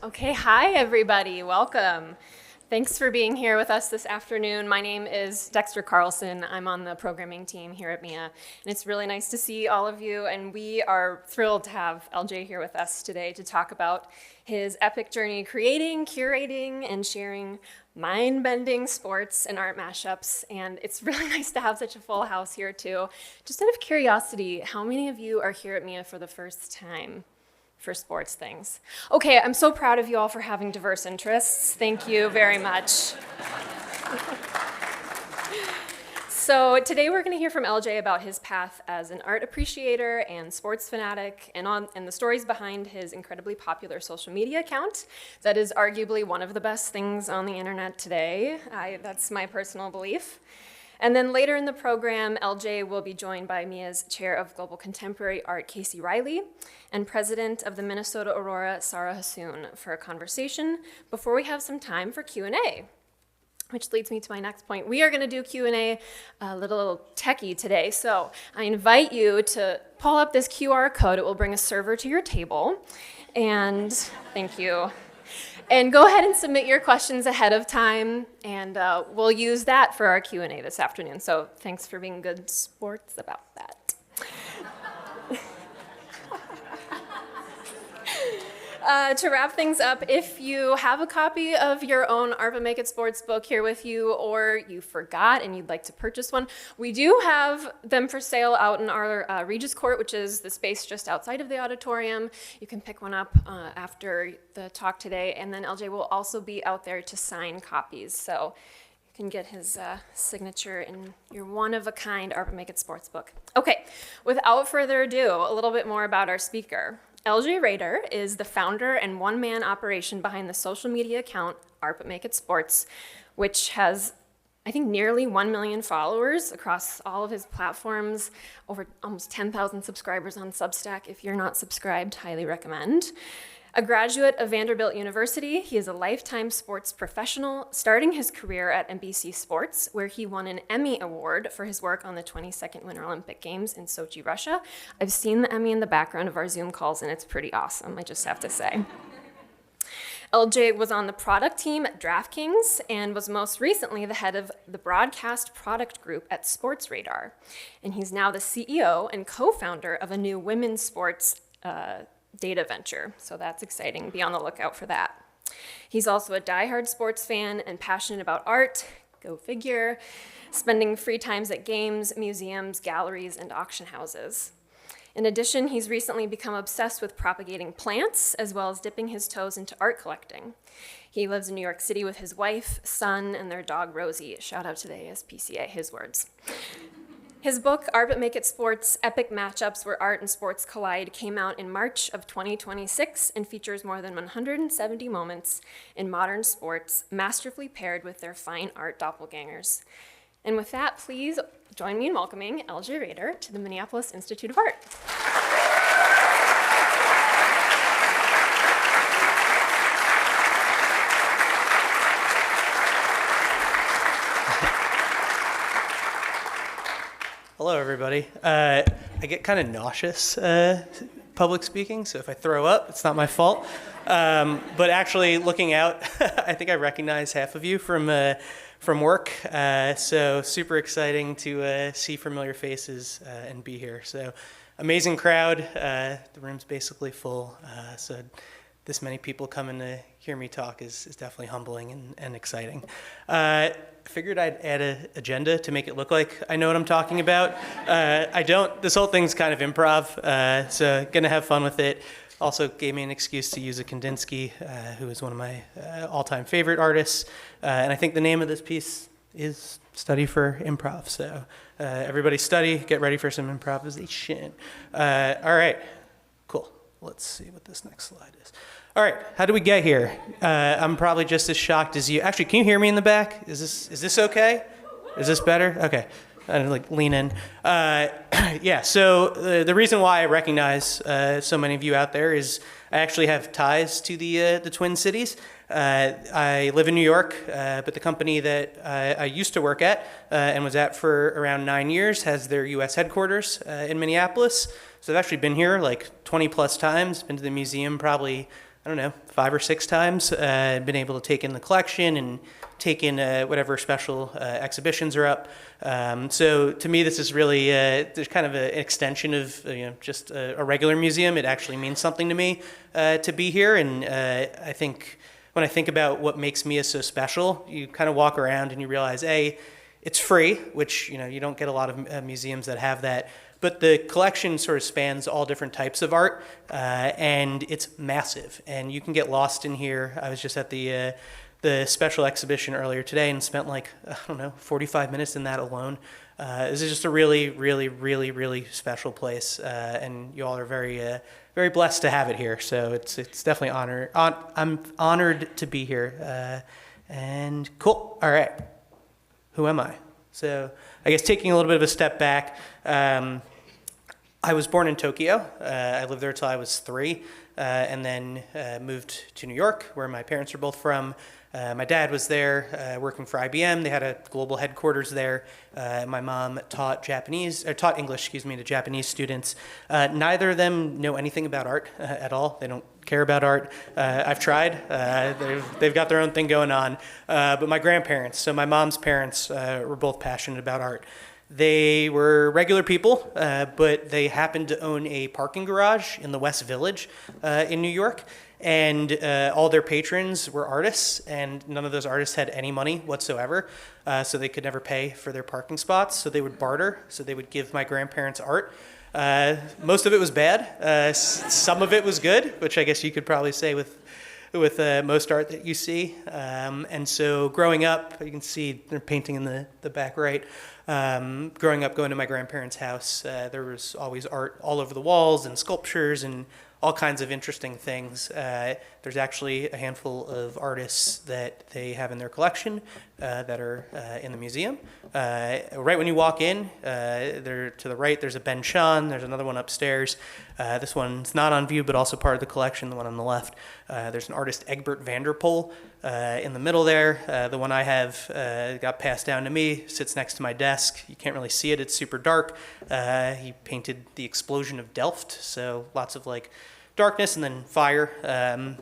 Okay, hi everybody, welcome. Thanks for being here with us this afternoon. My name is Dexter Carlson. I'm on the programming team here at MIA, and it's really nice to see all of you, and we are thrilled to have LJ here with us today to talk about his epic journey creating, curating, and sharing mind-bending sports and art mashups, and it's really nice to have such a full house here too. Just out of curiosity, how many of you are here at MIA for the first time for sports things? Okay, I'm so proud of you all for having diverse interests. Thank you very much. So today we're going to hear from LJ about his path as an art appreciator and sports fanatic, and the stories behind his incredibly popular social media account that is arguably one of the best things on the internet today. That's my personal belief. And then later in the program, LJ will be joined by MIA's Chair of Global Contemporary Art, Casey Riley, and President of the Minnesota Aurora, Saara Hassoun, for a conversation before we have some time for Q&A, which leads me to my next point. We are going to do Q&A a little techie today, so I invite you to pull up this QR code. It will bring a server to your table, and thank you. And go ahead and submit your questions ahead of time, and we'll use that for our Q&A this afternoon. So thanks for being good sports about that. To wrap things up, if you have a copy of your own Art But Make It Sports book here with you, or you forgot and you'd like to purchase one, we do have them for sale out in our Regis Court, which is the space just outside of the auditorium. You can pick one up after the talk today, and then LJ will also be out there to sign copies. So you can get his signature in your one-of-a-kind Art But Make It Sports book. Okay, without further ado, a little bit more about our speaker. LJ Rader is the founder and one-man operation behind the social media account Art But Make It Sports, which has, I think, nearly 1 million followers across all of his platforms, over almost 10,000 subscribers on Substack. If you're not subscribed, highly recommend. A graduate of Vanderbilt University, he is a lifetime sports professional, starting his career at NBC Sports, where he won an Emmy Award for his work on the 22nd Winter Olympic Games in Sochi, Russia. I've seen the Emmy in the background of our Zoom calls, and it's pretty awesome, I just have to say. LJ was on the product team at DraftKings and was most recently the head of the broadcast product group at Sports Radar. And he's now the CEO and co-founder of a new women's sports data venture, so that's exciting. Be on the lookout for that. He's also a diehard sports fan and passionate about art, go figure, spending free times at games, museums, galleries, and auction houses. In addition, he's recently become obsessed with propagating plants, as well as dipping his toes into art collecting. He lives in New York City with his wife, son, and their dog, Rosie. Shout out to the ASPCA, his words. His book, Art But Make It Sports, Epic Matchups Where Art and Sports Collide, came out in March of 2026 and features more than 170 moments in modern sports, masterfully paired with their fine art doppelgangers. And with that, please join me in welcoming LJ Rader to the Minneapolis Institute of Art. Hello, everybody. I get kind of nauseous public speaking, so if I throw up, it's not my fault. But actually, looking out, I think I recognize half of you from work, so super exciting to see familiar faces and be here. So amazing crowd. The room's basically full, so this many people coming to hear me talk is definitely humbling and exciting. I figured I'd add an agenda to make it look like I know what I'm talking about. I don't. This whole thing's kind of improv, so gonna have fun with it. Also gave me an excuse to use a Kandinsky, who is one of my all-time favorite artists. And I think the name of this piece is Study for Improv. So everybody study, get ready for some improvisation. All right, cool. Let's see what this next slide is. All right, how do we get here? I'm probably just as shocked as you. Actually, can you hear me in the back? Is this okay? Is this better? Okay. Lean in. Yeah, so the reason why I recognize so many of you out there is I actually have ties to the Twin Cities. I live in New York, but the company that I used to work at and was at for around 9 years has their U.S. headquarters in Minneapolis. So I've actually been here like 20 plus times, been to the museum probably I don't know, 5 or 6 times. Been able to take in the collection and take in whatever special exhibitions are up. So to me, this is really there's kind of an extension of just a regular museum. It actually means something to me to be here, and I think when I think about what makes MIA so special, you kind of walk around and you realize, A, it's free, which you don't get a lot of museums that have that. But the collection sort of spans all different types of art, and it's massive. And you can get lost in here. I was just at the special exhibition earlier today and spent 45 minutes in that alone. This is just a really, really, really, really special place, and you all are very blessed to have it here. So it's definitely I'm honored to be here. And cool. All right. Who am I? So I guess taking a little bit of a step back, I was born in Tokyo. I lived there till I was 3, and then moved to New York, where my parents are both from. My dad was there working for IBM. They had a global headquarters there. My mom taught English, to Japanese students. Neither of them know anything about art at all. They don't care about art. I've tried. They've got their own thing going on. But my grandparents, so my mom's parents, were both passionate about art. They were regular people, but they happened to own a parking garage in the West Village in New York. And all their patrons were artists, and none of those artists had any money whatsoever, so they could never pay for their parking spots. So they would barter. So they would give my grandparents art. Most of it was bad. Some of it was good, which I guess you could probably say with most art that you see. And so growing up, you can see they're painting in the back right. Growing up, going to my grandparents' house, there was always art all over the walls and sculptures and all kinds of interesting things. There's actually a handful of artists that they have in their collection that are in the museum. Right when you walk in, there to the right, there's a Ben Shahn. There's another one upstairs. This one's not on view, but also part of the collection, the one on the left. There's an artist, Egbert Vanderpoel, in the middle there. The one I have got passed down to me, sits next to my desk. You can't really see it. It's super dark. He painted the explosion of Delft, so lots of darkness and then fire,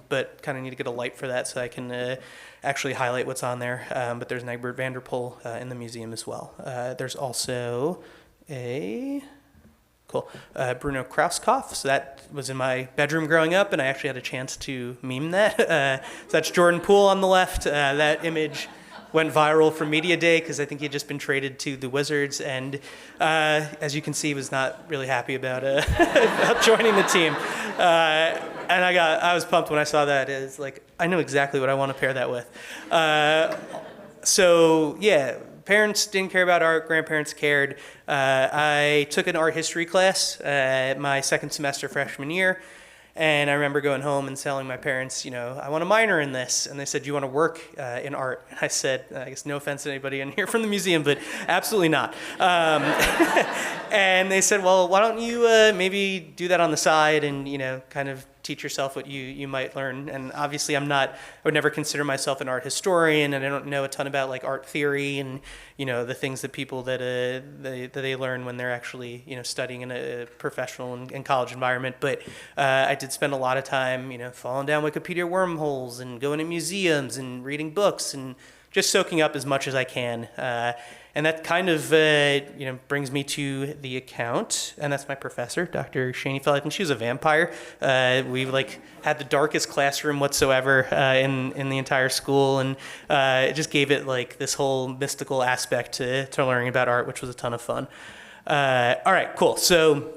but kind of need to get a light for that so I can actually highlight what's on there. But there's an Egbert Vanderpoel in the museum as well. There's also a Bruno Krauskopf. So that was in my bedroom growing up, and I actually had a chance to meme that. So that's Jordan Poole on the left. That image went viral for Media Day because I think he had just been traded to the Wizards, and as you can see, was not really happy about about joining the team. And I was pumped when I saw that. It's I know exactly what I want to pair that with. So yeah, parents didn't care about art. Grandparents cared. I took an art history class my second semester freshman year. And I remember going home and telling my parents, I want to minor in this. And they said, do you want to work in art? And I said, I guess no offense to anybody in here from the museum, but absolutely not. And they said, well, why don't you maybe do that on the side and, kind of teach yourself what you might learn. And obviously I would never consider myself an art historian, and I don't know a ton about art theory and, the things that people that they learn when they're actually, studying in a professional and college environment. But I did spend a lot of time, falling down Wikipedia wormholes and going to museums and reading books and just soaking up as much as I can. And that kind of, brings me to the account, and that's my professor, Dr. Schoenfeld. I think she was a vampire. We had the darkest classroom whatsoever in the entire school, and it just gave it this whole mystical aspect to learning about art, which was a ton of fun. All right, cool. So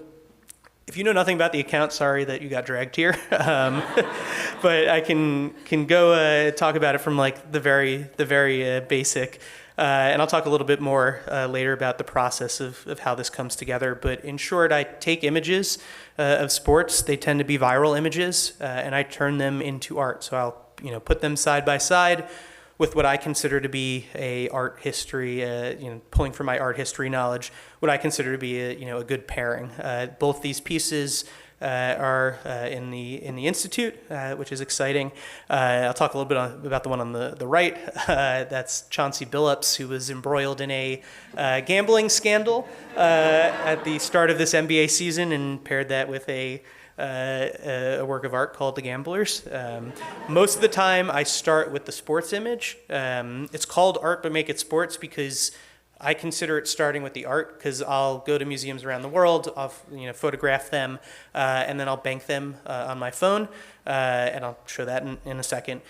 if you know nothing about the account, sorry that you got dragged here, but I can go talk about it from the very basic. And I'll talk a little bit more later about the process of how this comes together. But in short, I take images of sports. They tend to be viral images, and I turn them into art. So I'll put them side by side with what I consider to be a art history, pulling from my art history knowledge, what I consider to be a good pairing. Both these pieces are in the Institute, which is exciting. I'll talk a little bit about the one on the right. That's Chauncey Billups, who was embroiled in a gambling scandal at the start of this NBA season, and paired that with a a work of art called The Gamblers. Most of the time I start with the sports image. It's called art but make it sports because I consider it starting with the art, because I'll go to museums around the world, I'll photograph them, and then I'll bank them on my phone, and I'll show that in a second.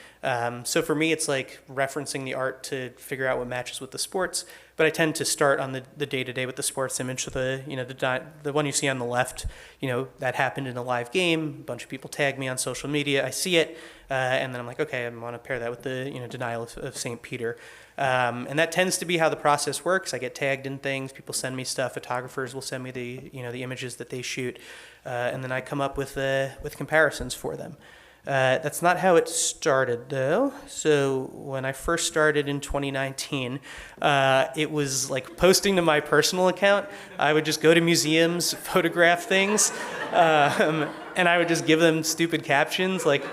So for me, it's like referencing the art to figure out what matches with the sports. But I tend to start on the day-to-day with the sports image. So the one you see on the left, that happened in a live game. A bunch of people tag me on social media. I see it, and then I'm like, okay, I want to pair that with the denial of St. Peter. And that tends to be how the process works. I get tagged in things. People send me stuff. Photographers will send me the images that they shoot, and then I come up with comparisons for them. That's not how it started, though. So when I first started in 2019, it was like posting to my personal account. I would just go to museums, photograph things, and I would just give them stupid captions, like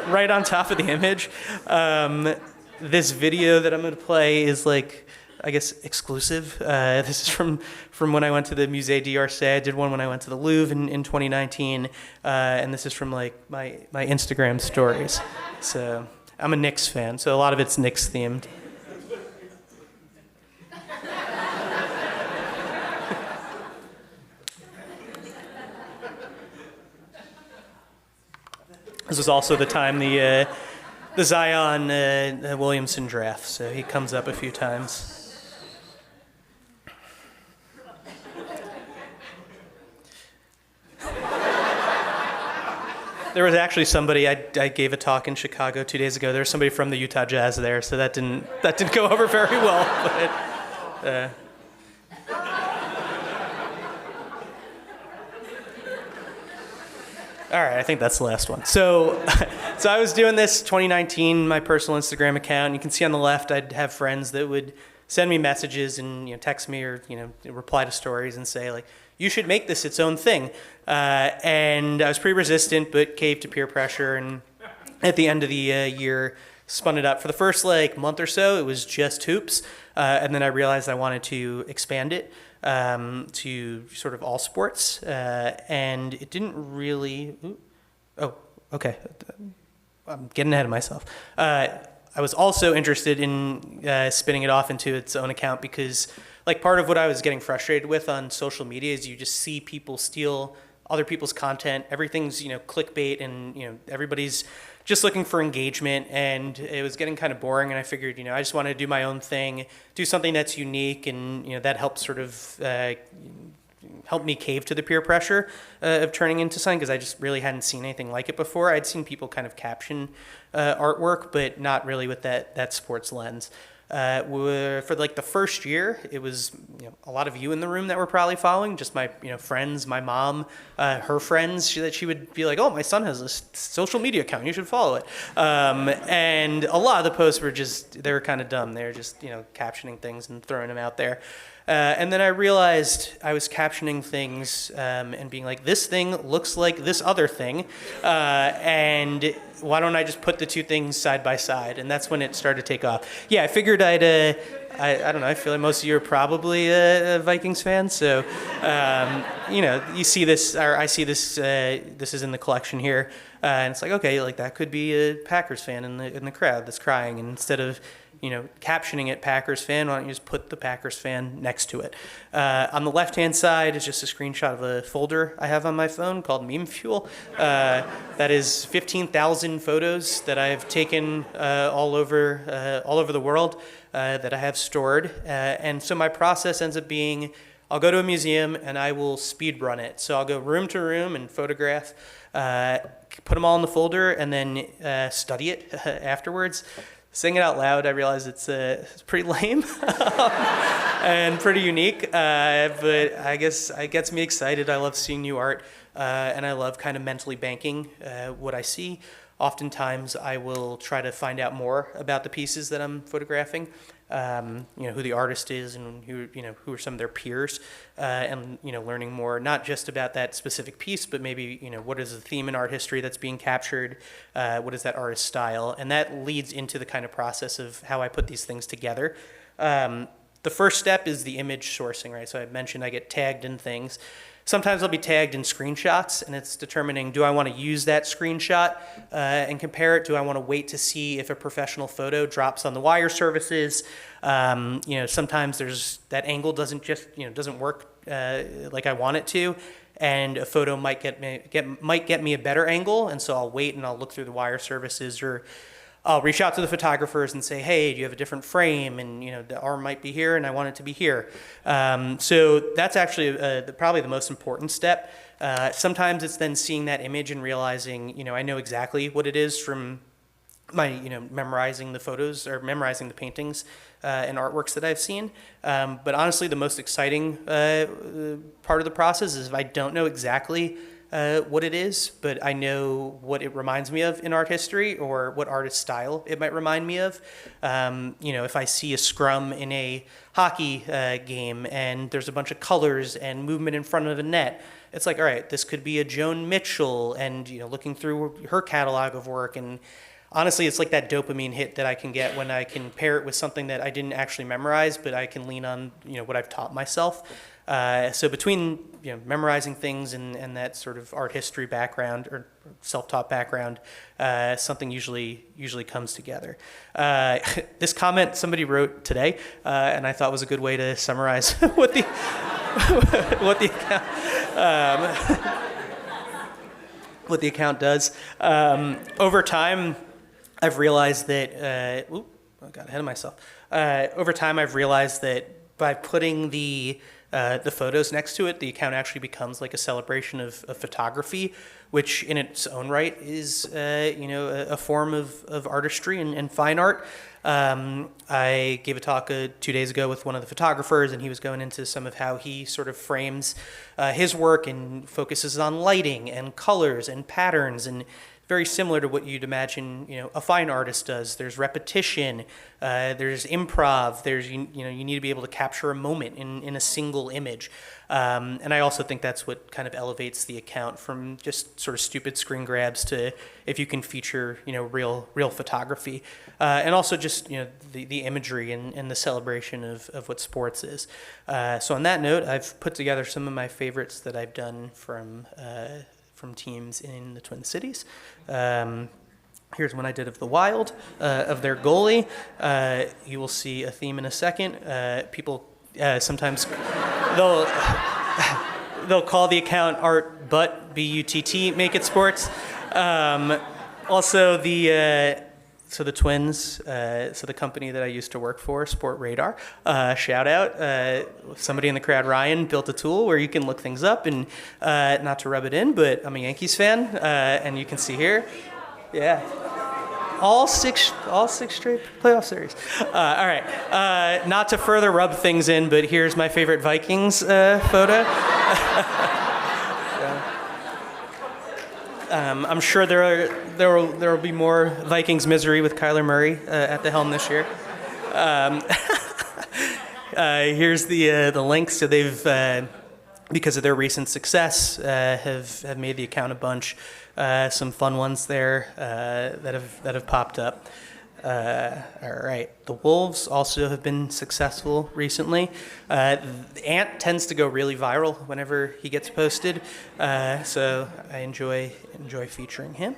right on top of the image. This video that I'm going to play is like, I guess, exclusive. This is from when I went to the Musée d'Orsay. I did one when I went to the Louvre in 2019, and this is from like my Instagram stories. So I'm a Knicks fan, so a lot of it's Knicks themed. This was also the time the Zion Williamson draft, so he comes up a few times. There was actually somebody, I gave a talk in Chicago 2 days ago. There was somebody from the Utah Jazz there, so that didn't go over very well. But, all right, I think that's the last one. So I was doing this 2019, my personal Instagram account. And you can see on the left, I'd have friends that would send me messages and text me or reply to stories and say like, you should make this its own thing. And I was pretty resistant, but caved to peer pressure. And at the end of the year, spun it up. For the first month or so, it was just hoops. And then I realized I wanted to expand it to sort of all sports. And it didn't really... Oh, okay. I'm getting ahead of myself. I was also interested in spinning it off into its own account because part of what I was getting frustrated with on social media is you just see people steal other people's content. Everything's, clickbait and, everybody's just looking for engagement, and it was getting kind of boring, and I figured, I just want to do my own thing, do something that's unique, and, that helps sort of help me cave to the peer pressure of turning into something, because I just really hadn't seen anything like it before. I'd seen people kind of caption artwork, but not really with that sports lens. For the first year, it was a lot of you in the room that were probably following, just my friends, my mom, her friends. She would be like, "Oh, my son has a social media account. You should follow it." And a lot of the posts were they were kind of dumb. They were just captioning things and throwing them out there. And then I realized I was captioning things and being like, this thing looks like this other thing, and why don't I just put the two things side by side? And that's when it started to take off. Yeah, I figured I don't know, I feel like most of you are probably Vikings fans, so, you see this, or I see this, this is in the collection here, and it's like, okay, that could be a Packers fan in the crowd that's crying, and instead of captioning it Packers fan, why don't you just put the Packers fan next to it? On the left-hand side is just a screenshot of a folder I have on my phone called Meme Fuel. That is 15,000 photos that I've taken all over the world that I have stored. And so my process ends up being, I'll go to a museum and I will speed run it. So I'll go room to room and photograph, put them all in the folder, and then study it afterwards. Saying it out loud, I realize it's pretty lame and pretty unique, but I guess it gets me excited. I love seeing new art, and I love kind of mentally banking what I see. Oftentimes, I will try to find out more about the pieces that I'm photographing, who the artist is and who are some of their peers, and learning more, not just about that specific piece, but maybe what is the theme in art history that's being captured, what is that artist's style, and that leads into the kind of process of how I put these things together. The first step is the image sourcing, right? So I mentioned I get tagged in things. sometimes I'll be tagged in screenshots, and it's determining, do I want to use that screenshot and compare it? Do I want to wait to see if a professional photo drops on the wire services? Sometimes that angle doesn't work like I want it to, and a photo might get me a better angle, and so I'll wait and I'll look through the wire services, or I'll reach out to the photographers and say, hey, do you have a different frame? And the arm might be here and I want it to be here. So that's actually probably the most important step. Sometimes it's then seeing that image and realizing, I know exactly what it is from my, memorizing the photos or memorizing the paintings and artworks that I've seen. But honestly, the most exciting part of the process is if I don't know exactly what it is, but I know what it reminds me of in art history or what artist style it might remind me of. If I see a scrum in a hockey game and there's a bunch of colors and movement in front of a net, it's like, all right, this could be a Joan Mitchell, and looking through her catalog of work. And honestly, it's like that dopamine hit that I can get when I can pair it with something that I didn't actually memorize, but I can lean on what I've taught myself. So between memorizing things and that sort of art history background or self-taught background, something usually comes together. This comment somebody wrote today, and I thought was a good way to summarize what the what the account what the account does. Over time, I've realized that I got ahead of myself. Over time, I've realized that by putting the photos next to it, the account actually becomes like a celebration of photography, which in its own right is a form of artistry and fine art. I gave a talk 2 days ago with one of the photographers, and he was going into some of how he sort of frames his work and focuses on lighting and colors and patterns, and very similar to what you'd imagine, a fine artist does. There's repetition, there's improv, there's you need to be able to capture a moment in a single image. And I also think that's what kind of elevates the account from just sort of stupid screen grabs to if you can feature, real photography. And also just, the imagery and the celebration of what sports is. So on that note, I've put together some of my favorites that I've done from teams in the Twin Cities. Here's one I did of the Wild, of their goalie. You will see a theme in a second. People sometimes they'll call the account Art Butt, B-U-T-T, Make It Sports. Also the Twins, so the company that I used to work for, Sport Radar, shout out. Somebody in the crowd, Ryan, built a tool where you can look things up, and not to rub it in, but I'm a Yankees fan, and you can see here, yeah, all six straight playoff series. All right, not to further rub things in, but here's my favorite Vikings photo. I'm sure there will be more Vikings misery with Kyler Murray at the helm this year. Here's the links. So they've, because of their recent success, have made the account a bunch. Some fun ones there that have popped up. All right. The Wolves also have been successful recently. Ant tends to go really viral whenever he gets posted, so I enjoy featuring him.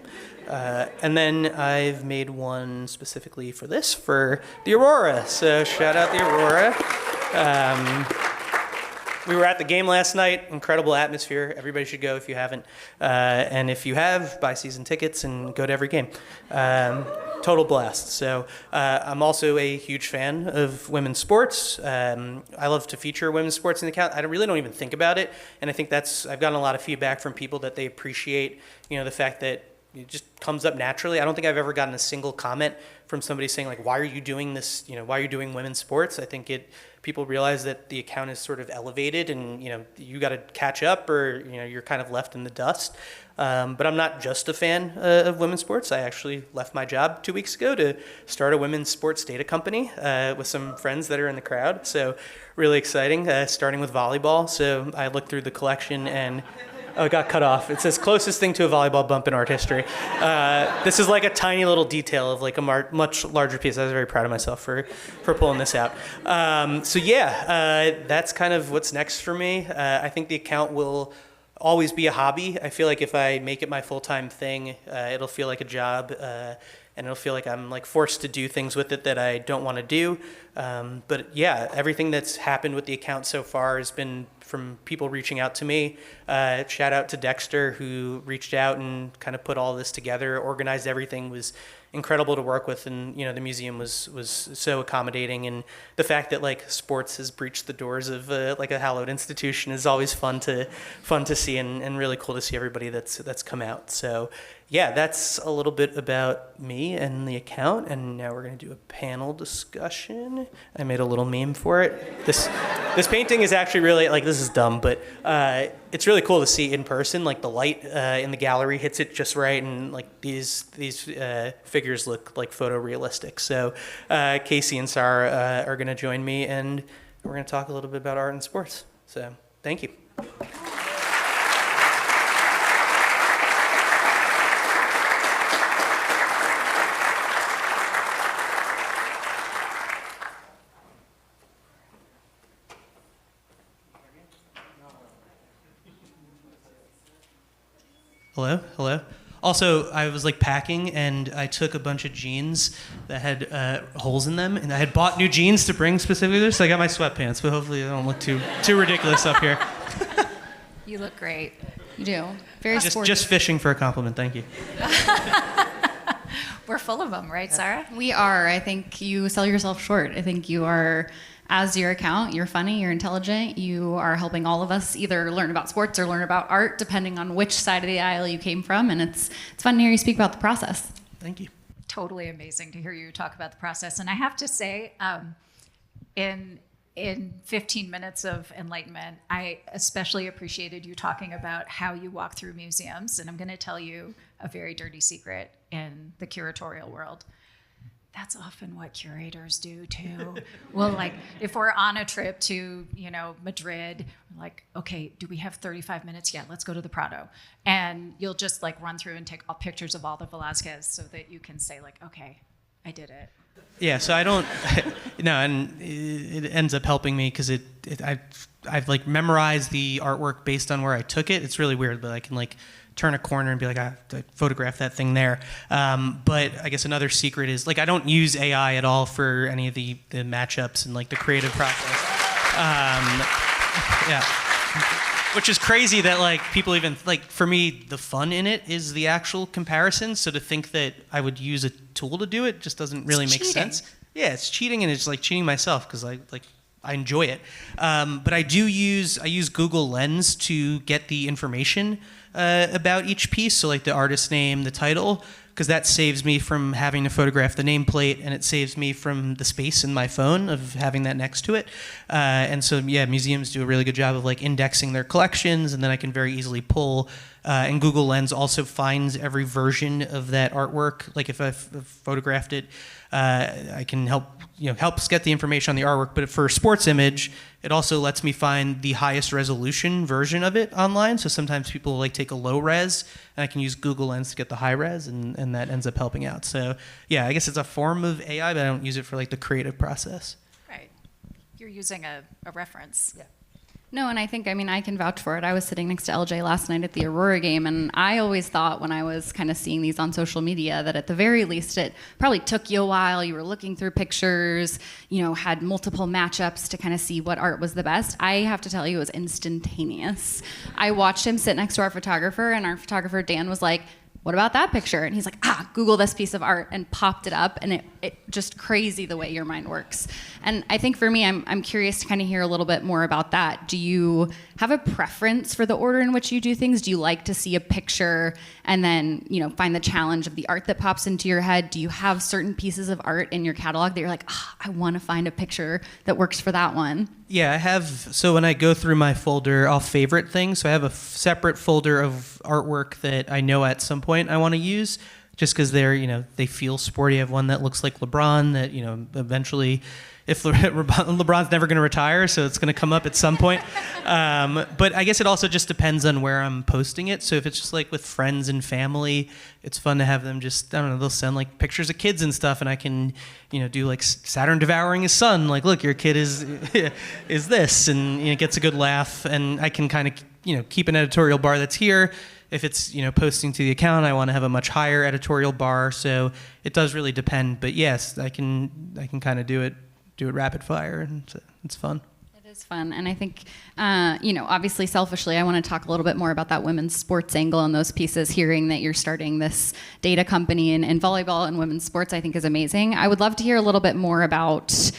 And then I've made one specifically for the Aurora. So shout out the Aurora. We were at the game last night. Incredible atmosphere. Everybody should go if you haven't. And if you have, buy season tickets and go to every game. Total blast. So I'm also a huge fan of women's sports. I love to feature women's sports in the account. I really don't even think about it. And I think I've gotten a lot of feedback from people that they appreciate, the fact that it just comes up naturally. I don't think I've ever gotten a single comment from somebody saying, like, why are you doing this? Why are you doing women's sports? I think people realize that the account is sort of elevated, and you got to catch up, or you're kind of left in the dust. But I'm not just a fan of women's sports. I actually left my job 2 weeks ago to start a women's sports data company with some friends that are in the crowd. So really exciting, starting with volleyball. So I looked through the collection, and Oh, it got cut off. It says closest thing to a volleyball bump in art history. This is like a tiny little detail of like a much larger piece. I was very proud of myself for pulling this out. That's kind of what's next for me. I think the account will always be a hobby. I feel like if I make it my full-time thing, it'll feel like a job, and it'll feel like I'm like forced to do things with it that I don't want to do. But yeah, everything that's happened with the account so far has been from people reaching out to me. Shout out to Dexter, who reached out and kind of put all this together, organized everything, was incredible to work with, and the museum was so accommodating, and the fact that like sports has breached the doors of like a hallowed institution is always fun to see, and really cool to see everybody that's come out. So yeah, that's a little bit about me and the account, and now we're going to do a panel discussion. I made a little meme for it. This painting is actually really, like, this is dumb, but it's really cool to see in person. Like, the light in the gallery hits it just right, and like these figures look like photorealistic. So Casey and Saara are going to join me, and we're going to talk a little bit about art and sports. So thank you. Hello. Also, I was like packing, and I took a bunch of jeans that had holes in them, and I had bought new jeans to bring specifically there, so I got my sweatpants, but hopefully they don't look too ridiculous up here. You look great. You do. Very sporty. Just fishing for a compliment, thank you. We're full of them, right, Saara? We are. I think you sell yourself short. I think you are, as your account, you're funny, you're intelligent, you are helping all of us either learn about sports or learn about art, depending on which side of the aisle you came from, and it's fun to hear you speak about the process. Thank you. Totally amazing to hear you talk about the process. And I have to say, in 15 minutes of enlightenment, I especially appreciated you talking about how you walk through museums. And I'm going to tell you a very dirty secret in the curatorial world. That's often what curators do too. Well, like if we're on a trip to, Madrid, we're like, okay, do we have 35 minutes? Yeah, let's go to the Prado. And you'll just like run through and take all pictures of all the Velázquez so that you can say like, okay, I did it. Yeah, so I don't, and it ends up helping me because I've like memorized the artwork based on where I took it. It's really weird, but I can like turn a corner and be like, I photographed that thing there. But I guess another secret is like I don't use AI at all for any of the matchups and like the creative process. Yeah. Which is crazy that like people even like, for me, the fun in it is the actual comparison. So to think that I would use a tool to do it just doesn't really make sense. Yeah, it's cheating, and it's like cheating myself because I enjoy it. But I use Google Lens to get the information about each piece. So like the artist name, the title, because that saves me from having to photograph the nameplate, and it saves me from the space in my phone of having that next to it. And so, yeah, museums do a really good job of like indexing their collections, and then I can very easily pull. And Google Lens also finds every version of that artwork. Like if I've photographed it, I can helps get the information on the artwork. But for a sports image, it also lets me find the highest resolution version of it online. So sometimes people like take a low res, and I can use Google Lens to get the high res, and that ends up helping out. So yeah, I guess it's a form of AI, but I don't use it for like the creative process. Right. You're using a reference. Yeah. No, and I think, I can vouch for it. I was sitting next to LJ last night at the Aurora game, and I always thought when I was kind of seeing these on social media that at the very least it probably took you a while. You were looking through pictures, had multiple matchups to kind of see what art was the best. I have to tell you, it was instantaneous. I watched him sit next to our photographer, and our photographer, Dan, was like, what about that picture? And he's like, Google this piece of art, and popped it up, and it just crazy the way your mind works. And I think for me, I'm curious to kind of hear a little bit more about that. Do you have a preference for the order in which you do things? Do you like to see a picture and then, find the challenge of the art that pops into your head? Do you have certain pieces of art in your catalog that you're like, I want to find a picture that works for that one? Yeah, I have. So when I go through my folder, I'll favorite things. So I have a separate folder of artwork that I know at some point I want to use. just because they feel sporty. I have one that looks like LeBron that, eventually, if LeBron's never going to retire, so it's going to come up at some point. But I guess it also just depends on where I'm posting it. So if it's just like with friends and family, it's fun to have them just, I don't know, they'll send like pictures of kids and stuff, and I can, do like Saturn devouring his son. Like, look, your kid is this, and it gets a good laugh, and I can kind of, keep an editorial bar that's here. If it's, posting to the account, I want to have a much higher editorial bar. So it does really depend. But yes, I can kind of do it rapid fire, and it's fun. It is fun. And I think, obviously selfishly, I want to talk a little bit more about that women's sports angle and those pieces. Hearing that you're starting this data company in volleyball and women's sports, I think is amazing. I would love to hear a little bit more about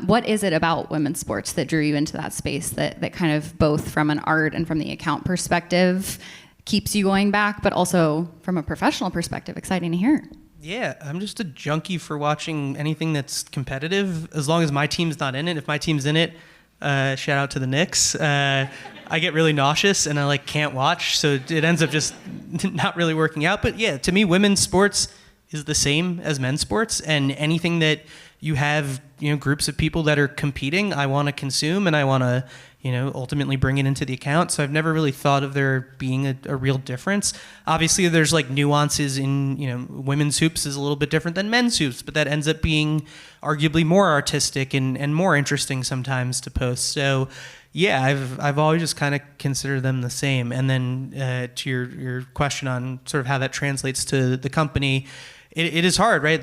what is it about women's sports that drew you into that space that kind of both from an art and from the account perspective keeps you going back, but also from a professional perspective, exciting to hear. Yeah, I'm just a junkie for watching anything that's competitive, as long as my team's not in it. If my team's in it, shout out to the Knicks, I get really nauseous and I can't watch, so it ends up just not really working out. But yeah, to me, women's sports is the same as men's sports, and anything that you have, groups of people that are competing, I want to consume, and I want to, ultimately bring it into the account. So I've never really thought of there being a real difference. Obviously, there's nuances in, women's hoops is a little bit different than men's hoops, but that ends up being arguably more artistic and more interesting sometimes to post. So yeah, I've always just kind of considered them the same. And then to your question on sort of how that translates to the company, it is hard, right?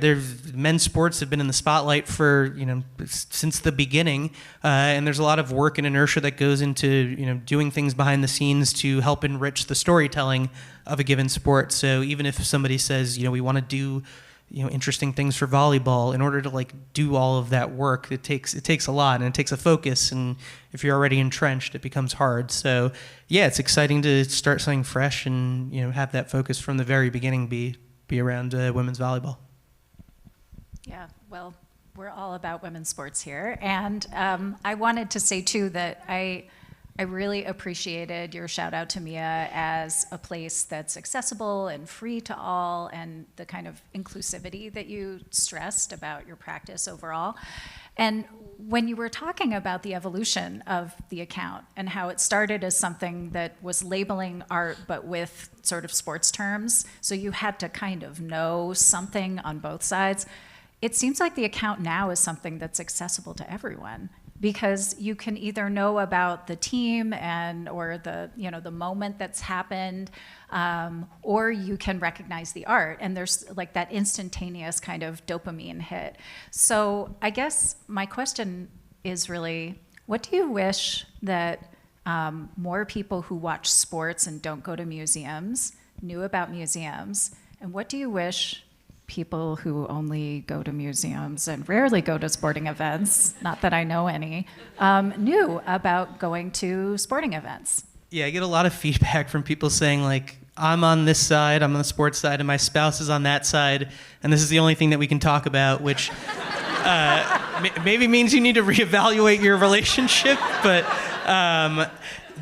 Men's sports have been in the spotlight for, since the beginning. And there's a lot of work and inertia that goes into, doing things behind the scenes to help enrich the storytelling of a given sport. So even if somebody says, we want to do, interesting things for volleyball, in order to do all of that work, it takes a lot, and it takes a focus. And if you're already entrenched, it becomes hard. So yeah, it's exciting to start something fresh and, have that focus from the very beginning be around women's volleyball. Yeah, well, we're all about women's sports here. And I wanted to say, too, that I really appreciated your shout out to Mia as a place that's accessible and free to all, and the kind of inclusivity that you stressed about your practice overall. And when you were talking about the evolution of the account and how it started as something that was labeling art but with sort of sports terms, so you had to kind of know something on both sides, it seems like the account now is something that's accessible to everyone, because you can either know about the team or the moment that's happened, or you can recognize the art, and there's that instantaneous kind of dopamine hit. So I guess my question is really, what do you wish that more people who watch sports and don't go to museums knew about museums, and what do you wish people who only go to museums and rarely go to sporting events, not that I know any, knew about going to sporting events? Yeah, I get a lot of feedback from people saying I'm on this side, I'm on the sports side, and my spouse is on that side, and this is the only thing that we can talk about, which maybe means you need to reevaluate your relationship, but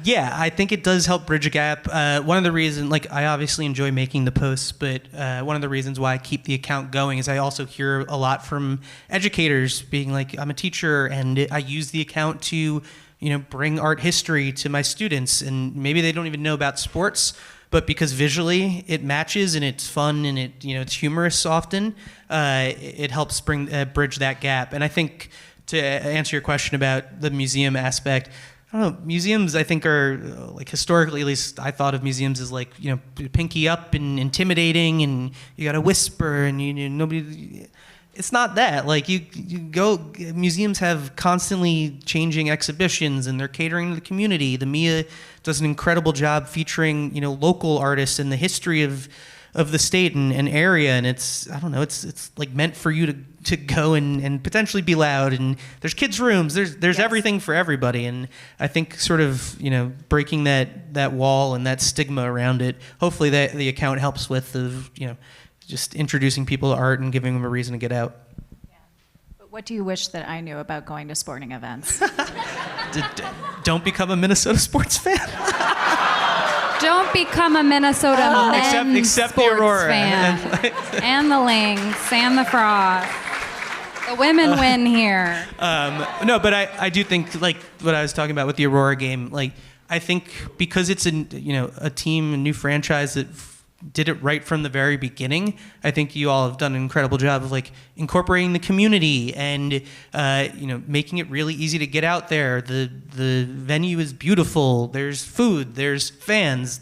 yeah, I think it does help bridge a gap. One of the reasons, I obviously enjoy making the posts, but one of the reasons why I keep the account going is I also hear a lot from educators being I'm a teacher, and I use the account to, bring art history to my students, and maybe they don't even know about sports, but because visually it matches and it's fun and it's humorous often, it helps bridge that gap. And I think, to answer your question about the museum aspect, I don't know, museums I think are, historically at least, I thought of museums as pinky up and intimidating, and you gotta whisper, and nobody, it's not that. You go, museums have constantly changing exhibitions, and they're catering to the community. The MIA does an incredible job featuring, local artists and the history of the state and area, and it's, I don't know, it's meant for you to go and potentially be loud, and there's kids' rooms, there's yes, everything for everybody. And I think sort of, breaking that wall and that stigma around it, hopefully that the account helps with just introducing people to art and giving them a reason to get out. Yeah. But what do you wish that I knew about going to sporting events? Don't become a Minnesota sports fan. Don't become a Minnesota men's except the sports Aurora. fan. And the Lynx and the Frost. The women win here. No, but I do think, like what I was talking about with the Aurora game, like I think because it's a team, a new franchise that did it right from the very beginning. I think you all have done an incredible job of like incorporating the community and making it really easy to get out there. The venue is beautiful. There's food. There's fans.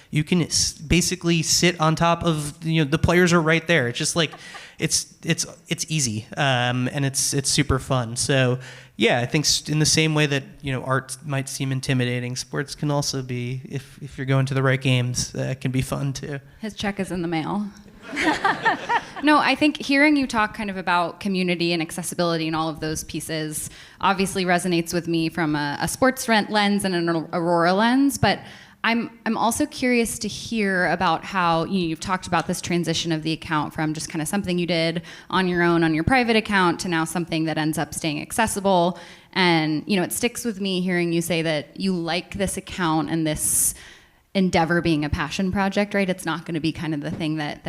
You can basically sit on top of the players are right there. It's just like it's easy and it's super fun. So yeah, I think in the same way that art might seem intimidating, sports can also be, if you're going to the right games, can be fun too. His check is in the mail. No, I think hearing you talk kind of about community and accessibility and all of those pieces obviously resonates with me from a sports lens and an Aurora lens, but I'm also curious to hear about how you've talked about this transition of the account from just kind of something you did on your own on your private account to now something that ends up staying accessible. And it sticks with me hearing you say that you like this account and this endeavor being a passion project, right? It's not going to be kind of the thing that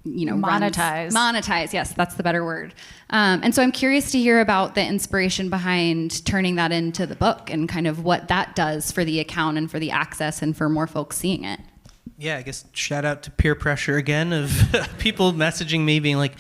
monetize. Yes, that's the better word. And so I'm curious to hear about the inspiration behind turning that into the book and kind of what that does for the account and for the access and for more folks seeing it. Yeah, I guess shout out to peer pressure again of people messaging me being like,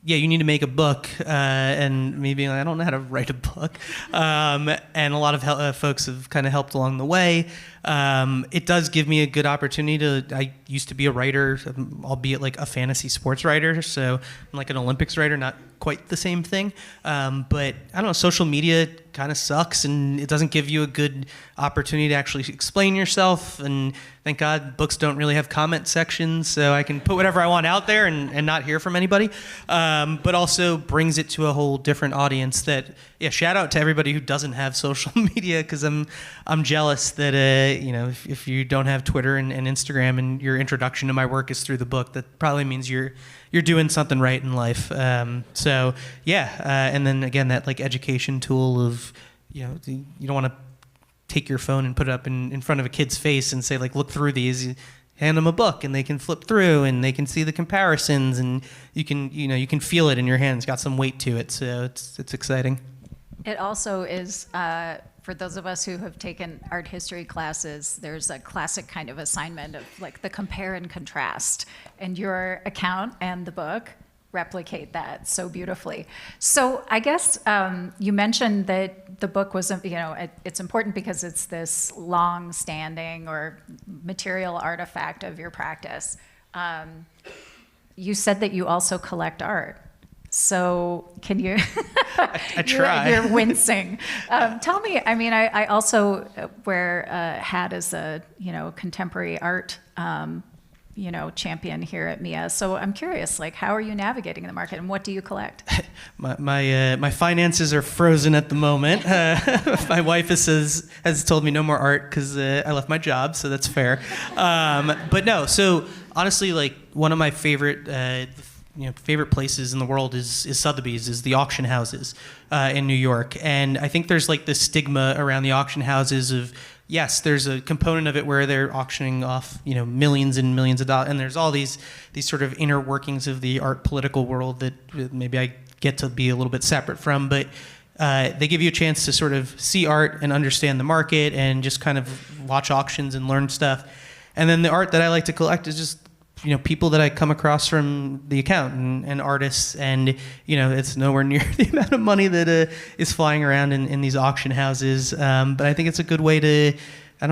yeah, you need to make a book, and me being like, I don't know how to write a book. And a lot of folks have kind of helped along the way. It does give me a good opportunity I used to be a writer, albeit like a fantasy sports writer, so I'm like an Olympics writer, not quite the same thing. But I don't know, social media kind of sucks, and it doesn't give you a good opportunity to actually explain yourself. And thank God books don't really have comment sections, so I can put whatever I want out there and not hear from anybody. But also brings it to a whole different audience that, yeah, shout out to everybody who doesn't have social media, because I'm jealous that if you don't have Twitter and Instagram and your introduction to my work is through the book, that probably means you're doing something right in life. So yeah, and then again, that like education tool of you don't want to take your phone and put it up in front of a kid's face and say like, look through these. Hand them a book and they can flip through and they can see the comparisons and you can feel it in your hand. It's got some weight to it, so it's exciting. It also is, for those of us who have taken art history classes, there's a classic kind of assignment of like the compare and contrast, and your account and the book replicate that so beautifully. So I guess you mentioned that the book was, it's important because it's this long-standing or material artifact of your practice. You said that you also collect art. So can you? I try. You're wincing. Tell me. I mean, I also wear a hat as a contemporary art champion here at MIA. So I'm curious, like, how are you navigating the market, and what do you collect? My finances are frozen at the moment. My wife has told me no more art because I left my job, so that's fair. But no, so honestly, like one of my favorite places in the world is Sotheby's, is the auction houses in New York. And I think there's like this stigma around the auction houses of, yes, there's a component of it where they're auctioning off, millions and millions of dollars. And there's all these sort of inner workings of the art political world that maybe I get to be a little bit separate from. But they give you a chance to sort of see art and understand the market and just kind of watch auctions and learn stuff. And then the art that I like to collect is just people that I come across from the account and artists, and it's nowhere near the amount of money that is flying around in these auction houses. But I think it's a good way to,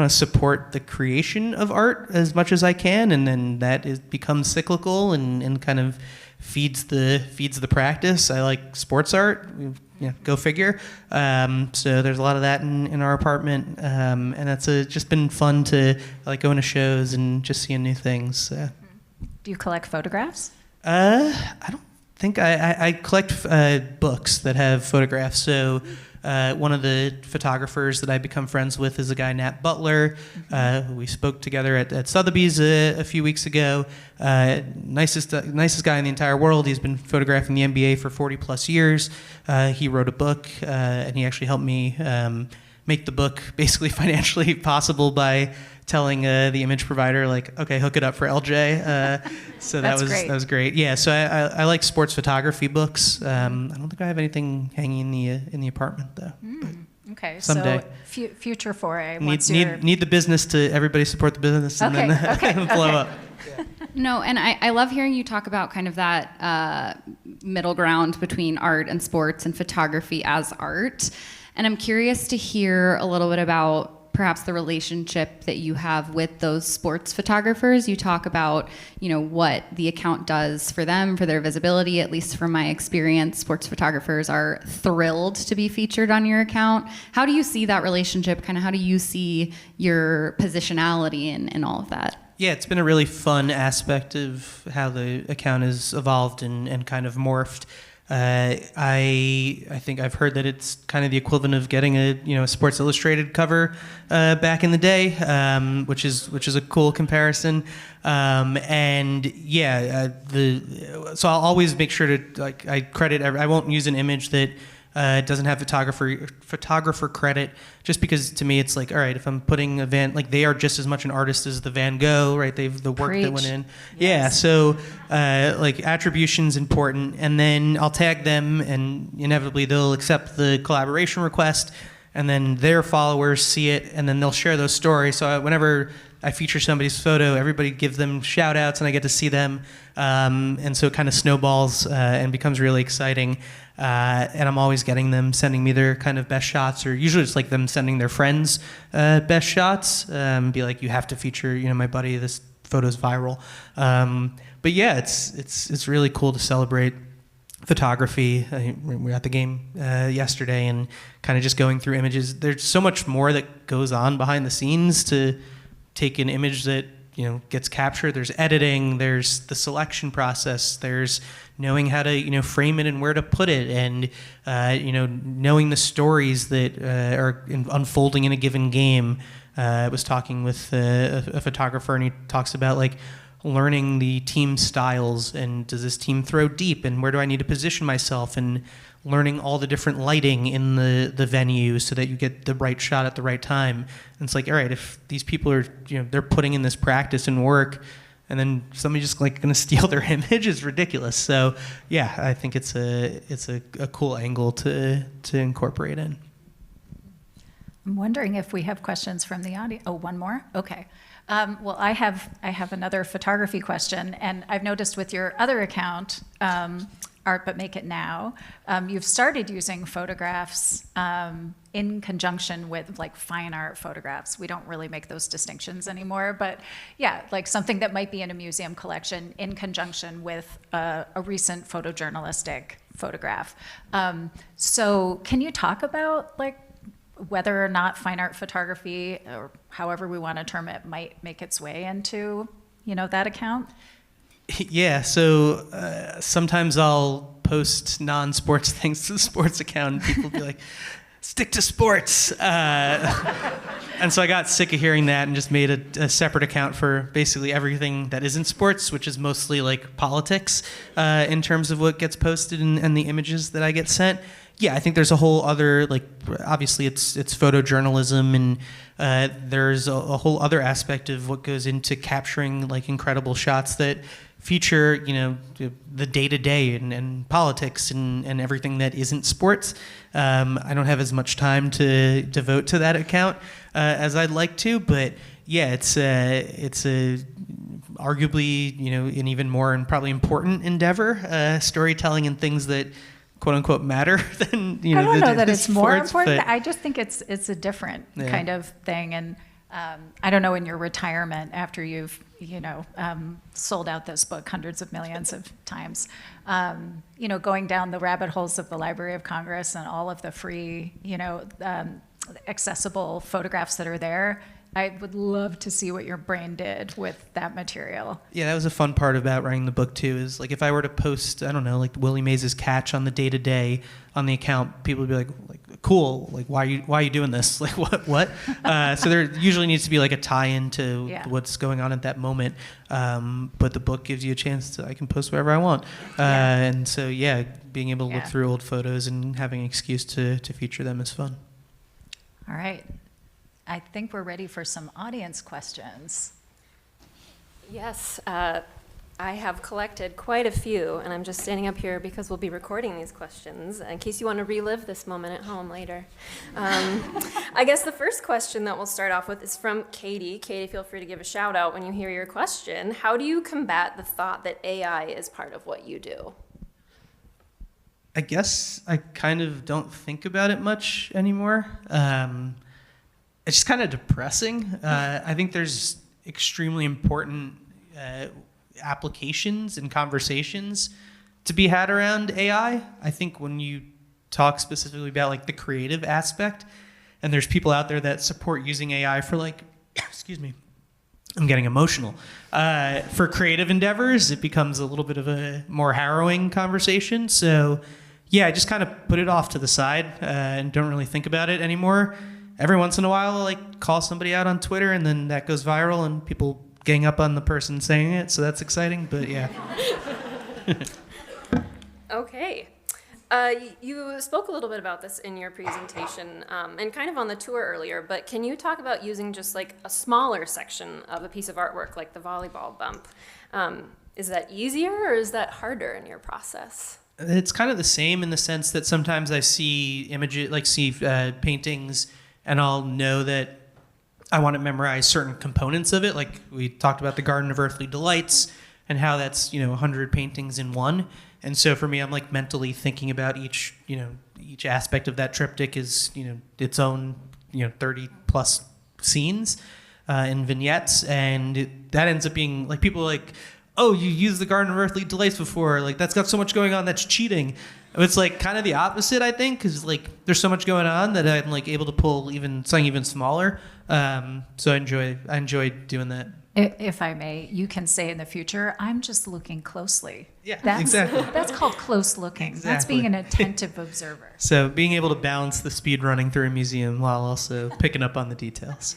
support the creation of art as much as I can, and then that becomes cyclical and kind of feeds the practice. I like sports art. Go figure. So there's a lot of that in our apartment, and that's just been fun to like going to shows and just seeing new things. So. Do you collect photographs? I don't think I collect books that have photographs. So one of the photographers that I become friends with is a guy, Nat Butler. Who we spoke together at Sotheby's a few weeks ago. Nicest guy in the entire world. He's been photographing the NBA for 40 plus years. He wrote a book, and he actually helped me make the book basically financially possible by telling the image provider like, okay, hook it up for LJ. So That's that was great. Yeah, so I like sports photography books. I don't think I have anything hanging in the apartment though. But Okay, someday. so future foray. Need the business to everybody support the business and then blow up. No, and I love hearing you talk about kind of that middle ground between art and sports and photography as art. And I'm curious to hear a little bit about perhaps the relationship that you have with those sports photographers. You talk about, what the account does for them, for their visibility. At least from my experience, sports photographers are thrilled to be featured on your account. How do you see that relationship? Kind of how do you see your positionality in all of that? Yeah, it's been a really fun aspect of how the account has evolved and kind of morphed. I think I've heard that it's kind of the equivalent of getting a Sports Illustrated cover back in the day, which is a cool comparison. And yeah, so I'll always make sure to I won't use an image that doesn't have photographer credit, just because to me it's like, all right, if I'm putting a they are just as much an artist as the Van Gogh, right? They've the work that went in. Yes. Yeah, so attribution's important, and then I'll tag them, and inevitably they'll accept the collaboration request, and then their followers see it, and then they'll share those stories. So whenever I feature somebody's photo, everybody gives them shout outs and I get to see them. And so it kind of snowballs and becomes really exciting. And I'm always getting them sending me their kind of best shots, or usually it's like them sending their friends best shots. Be like, you have to feature, my buddy, this photo's viral. But yeah, it's really cool to celebrate photography. We were at the game yesterday and kind of just going through images. There's so much more that goes on behind the scenes to take an image that gets captured. There's editing, there's the selection process, there's knowing how to frame it and where to put it, and knowing the stories that are unfolding in a given game. I was talking with a photographer, and he talks about learning the team styles, and does this team throw deep, and where do I need to position myself, and learning all the different lighting in the venue so that you get the right shot at the right time. And it's like, all right, if these people are, they're putting in this practice and work, and then somebody just gonna steal their image is ridiculous. So yeah, I think it's a cool angle to incorporate in. I'm wondering if we have questions from the audience. Oh, one more? Okay. Well, I have another photography question, and I've noticed with your other account, Art But Make It Now, you've started using photographs in conjunction with fine art photographs. We don't really make those distinctions anymore, but yeah, something that might be in a museum collection in conjunction with a recent photojournalistic photograph. So can you talk about whether or not fine art photography, or however we want to term it, might make its way into that account? Yeah, so sometimes I'll post non-sports things to the sports account, and people will be like, stick to sports. And so I got sick of hearing that and just made a separate account for basically everything that isn't sports, which is mostly politics in terms of what gets posted and the images that I get sent. Yeah, I think there's a whole other, obviously it's photojournalism, and there's a whole other aspect of what goes into capturing incredible shots that feature, the day-to-day and politics and everything that isn't sports. I don't have as much time to devote to that account as I'd like to, but yeah, it's a arguably, an even more and probably important endeavor, storytelling and things that quote unquote matter than I don't know that it's sports, more important. I just think it's a different kind of thing, and I don't know, in your retirement after you've sold out this book hundreds of millions of times, going down the rabbit holes of the Library of Congress and all of the free accessible photographs that are there. I would love to see what your brain did with that material. Yeah, that was a fun part about writing the book too, is if I were to post, I don't know, Willie Mays' catch on the day-to-day on the account, people would be like cool, why are you doing this? What? So there usually needs to be a tie-in to what's going on at that moment. But the book gives you a chance I can post whatever I want. And so yeah, being able to look through old photos and having an excuse to feature them is fun. All right. I think we're ready for some audience questions. Yes, I have collected quite a few, and I'm just standing up here because we'll be recording these questions in case you want to relive this moment at home later. I guess the first question that we'll start off with is from Katie. Katie, feel free to give a shout out when you hear your question. How do you combat the thought that AI is part of what you do? I guess I kind of don't think about it much anymore. It's just kind of depressing. I think there's extremely important applications and conversations to be had around AI. I think when you talk specifically about like the creative aspect, and there's people out there that support using AI for like, excuse me, I'm getting emotional. For creative endeavors, it becomes a little bit of a more harrowing conversation. So yeah, I just kind of put it off to the side and don't really think about it anymore. Every once in a while, I'll like call somebody out on Twitter, and then that goes viral and people gang up on the person saying it, so that's exciting, but yeah. Okay. You spoke a little bit about this in your presentation and kind of on the tour earlier, but can you talk about using just like a smaller section of a piece of artwork like the volleyball bump? Is that easier or is that harder in your process? It's kind of the same in the sense that sometimes I see images, like paintings, and I'll know that I want to memorize certain components of it. Like we talked about the Garden of Earthly Delights and how that's, 100 paintings in one. And so for me, I'm like mentally thinking about each aspect of that triptych is, its own, 30 plus scenes and vignettes. And that ends up being like people are like, oh, you used the Garden of Earthly Delights before. Like that's got so much going on. That's cheating. It's like kind of the opposite, I think, because like there's so much going on that I'm like able to pull something even smaller. So I enjoy doing that. If I may, you can say in the future, I'm just looking closely. Yeah, exactly. That's called close looking. Exactly. That's being an attentive observer. So being able to balance the speed running through a museum while also picking up on the details.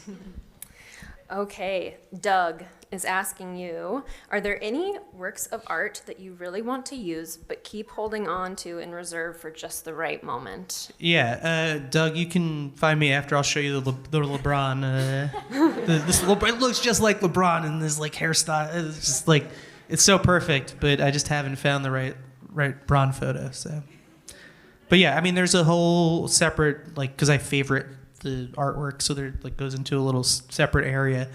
Okay, Doug is asking you, are there any works of art that you really want to use but keep holding on to in reserve for just the right moment? Yeah, Doug, you can find me after. I'll show you the LeBron. It looks just like LeBron in this like hairstyle. It's just like it's so perfect, but I just haven't found the right Bron photo. So, but yeah, I mean, there's a whole separate because I favorite the artwork, so there like goes into a little separate area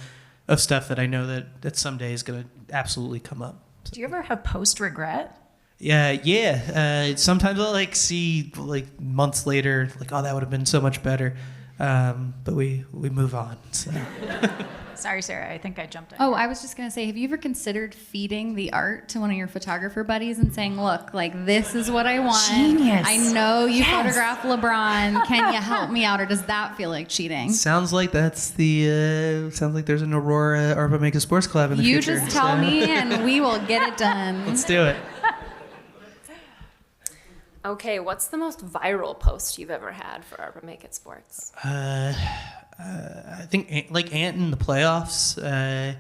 of stuff that I know that someday is going to absolutely come up. Do you ever have post regret? Yeah. Sometimes I'll like see like months later, like, oh, that would have been so much better. But we move on. So. Sorry, Sarah, I think I jumped in. Oh, I was just going to say, have you ever considered feeding the art to one of your photographer buddies and saying, look, like, this is what I want. Genius. I know you photograph LeBron. Can you help me out? Or does that feel like cheating? Sounds like that's sounds like there's an Aurora Arba Make a Sports Club in the You future. just tell me and we will get it done. Let's do it. Okay, what's the most viral post you've ever had for Arba Make It Sports? I think like Ant in the playoffs. I'm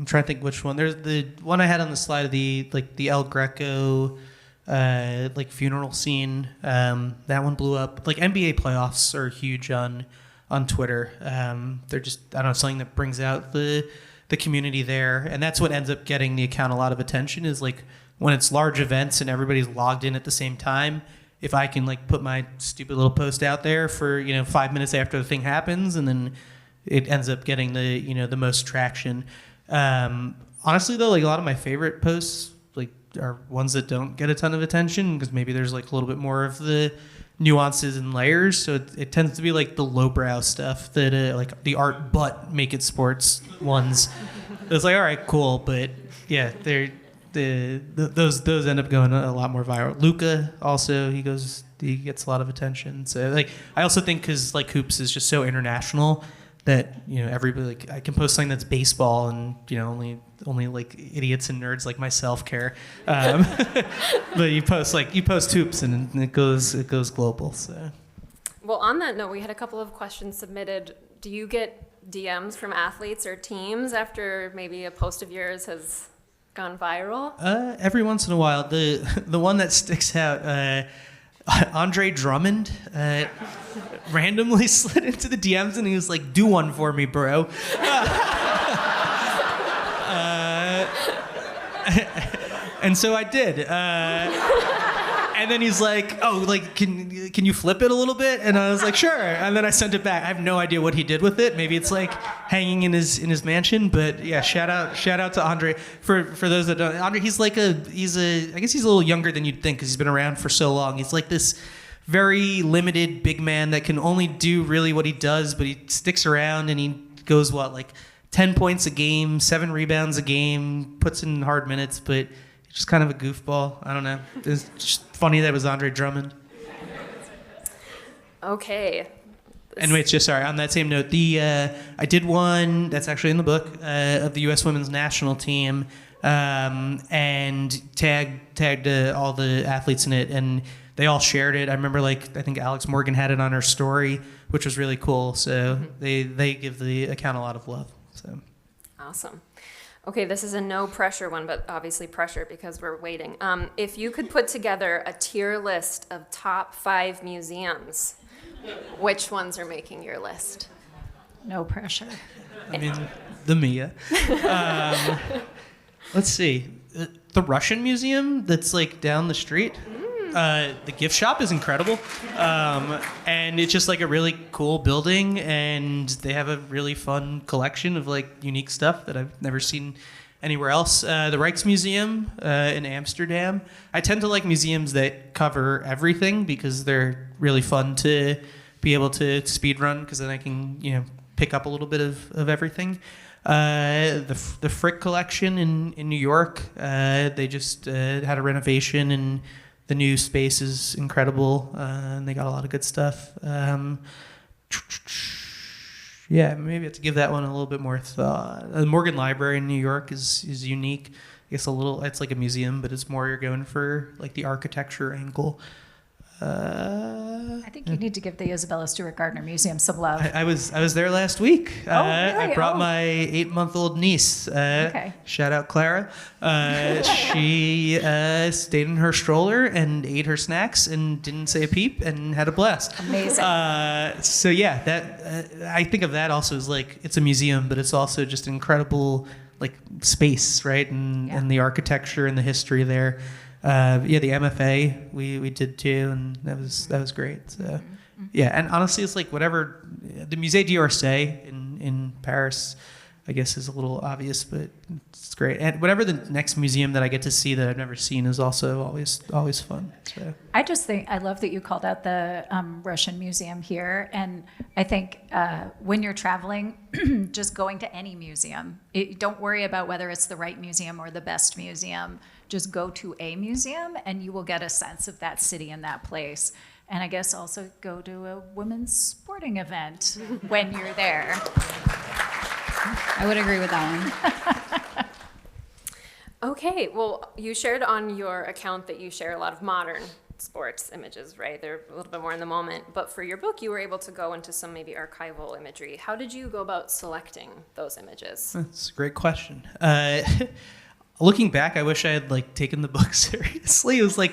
trying to think which one. There's the one I had on the slide of the El Greco funeral scene. That one blew up. Like NBA playoffs are huge on Twitter. They're just I don't know, something that brings out the community there, and that's what ends up getting the account a lot of attention. Is like when it's large events and everybody's logged in at the same time. If I can like put my stupid little post out there for 5 minutes after the thing happens, and then it ends up getting the most traction. Honestly though, like a lot of my favorite posts like are ones that don't get a ton of attention because maybe there's like a little bit more of the nuances and layers. So it tends to be like the lowbrow stuff that like the art but make it sports ones. It's like all right, cool, but yeah, those end up going a lot more viral. Luca also he gets a lot of attention. So like I also think because like hoops is just so international that everybody like I can post something that's baseball and only like idiots and nerds like myself care. But you post hoops and it goes global. So. Well, on that note, we had a couple of questions submitted. Do you get DMs from athletes or teams after maybe a post of yours has gone viral? Every once in a while, the one that sticks out. Andre Drummond randomly slid into the DMs and he was like, "Do one for me, bro." And so I did. And then he's like, "Oh, like, can you flip it a little bit?" And I was like, "Sure." And then I sent it back. I have no idea what he did with it. Maybe it's like hanging in his mansion. But yeah, shout out to Andre. For those that don't, Andre, I guess he's a little younger than you'd think because he's been around for so long. He's like this very limited big man that can only do really what he does, but he sticks around and he goes like 10 points a game, 7 rebounds a game, puts in hard minutes, but just kind of a goofball. I don't know. It's just funny that it was Andre Drummond. Okay. And wait, just sorry. On that same note, I did one that's actually in the book of the U.S. Women's National Team, and tagged all the athletes in it, and they all shared it. I remember, I think Alex Morgan had it on her story, which was really cool. So they give the account a lot of love. So Awesome. Okay, this is a no pressure one, but obviously pressure because we're waiting. If you could put together a tier list of top 5 museums, which ones are making your list? No pressure. I mean, the Mia. Let's see. The Russian Museum that's down the street. The gift shop is incredible. And it's just a really cool building, and they have a really fun collection of unique stuff that I've never seen anywhere else. The Rijksmuseum in Amsterdam. I tend to like museums that cover everything because they're really fun to be able to speed run, because then I can pick up a little bit of everything. The Frick collection in New York. They just had a renovation, and the new space is incredible, and they got a lot of good stuff. Yeah, maybe I have to give that one a little bit more thought. The Morgan Library in New York is unique. I guess it's like a museum, but it's more you're going for the architecture angle. I think you need to give the Isabella Stewart Gardner Museum some love. I was there last week. Really? I brought my 8-month-old niece. Okay. Shout out Clara. She stayed in her stroller and ate her snacks and didn't say a peep and had a blast. Amazing. So yeah, that I think of that also as it's a museum, but it's also just incredible space, right? And the architecture and the history there. The MFA we did too, and that was great. So, yeah, and honestly, it's whatever the Musée d'Orsay in Paris, I guess, is a little obvious, but it's great. And whatever the next museum that I get to see that I've never seen is also always fun. So. I just think I love that you called out the Russian museum here, and I think when you're traveling, just going to any museum, don't worry about whether it's the right museum or the best museum. Just go to a museum and you will get a sense of that city and that place. And I guess also go to a women's sporting event when you're there. I would agree with that one. Okay, well, you shared on your account that you share a lot of modern sports images, right? They're a little bit more in the moment. But for your book, you were able to go into some maybe archival imagery. How did you go about selecting those images? That's a great question. Looking back, I wish I had taken the book seriously. It was the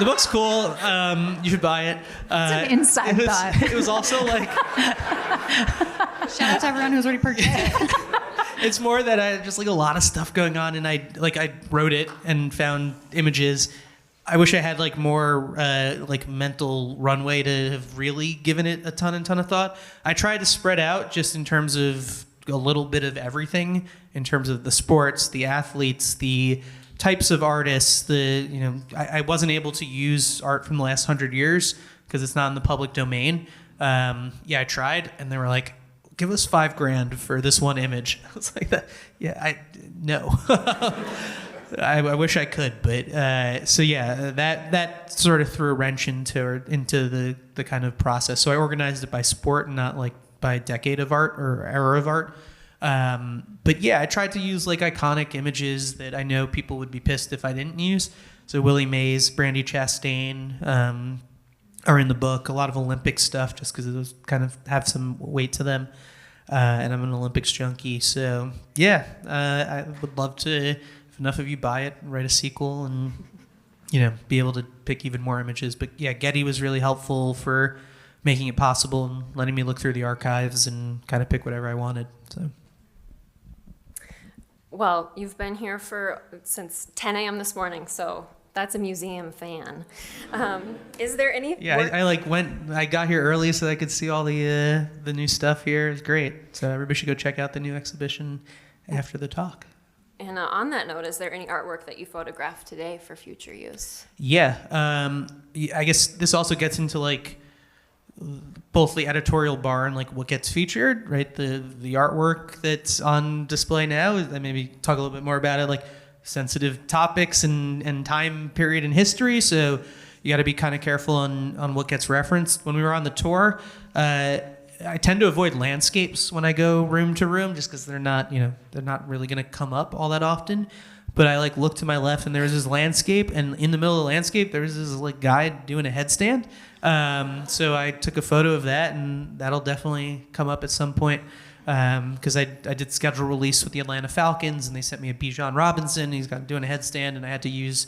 book's cool. You should buy it. It's an inside thought. It was also Shout out to everyone who's already purchased it. It's more that I just a lot of stuff going on, and I wrote it and found images. I wish I had more mental runway to have really given it a ton of thought. I tried to spread out just in terms of a little bit of everything, in terms of the sports, the athletes, the types of artists. I wasn't able to use art from the last 100 years because it's not in the public domain. I tried, and they were like, "Give us $5,000 for this one image." I was like, no. I wish I could, but that sort of threw a wrench into the kind of process. So I organized it by sport and not by decade of art or era of art. But yeah, I tried to use iconic images that I know people would be pissed if I didn't use. So Willie Mays, Brandi Chastain are in the book. A lot of Olympic stuff, just because those kind of have some weight to them. And I'm an Olympics junkie. So yeah, I would love to, if enough of you buy it, write a sequel and be able to pick even more images. But yeah, Getty was really helpful for making it possible and letting me look through the archives and kind of pick whatever I wanted. So. Well, you've been here since 10 a.m. this morning, so that's a museum fan. Is there any? Yeah, I got here early so I could see all the new stuff here. It's great. So everybody should go check out the new exhibition after the talk. And on that note, is there any artwork that you photographed today for future use? Yeah, I guess this also gets into like both the editorial bar and like what gets featured, right? The artwork that's on display now. Maybe talk a little bit more about it, like sensitive topics and time period in history. So you got to be kind of careful on what gets referenced. When we were on the tour, I tend to avoid landscapes when I go room to room, just because they're not really going to come up all that often. But I like look to my left and there's this landscape, and in the middle of the landscape there's this like guy doing a headstand. So I took a photo of that, and that'll definitely come up at some point. Because I did schedule release with the Atlanta Falcons, and they sent me a Bijan Robinson. He's doing a headstand, and I had to use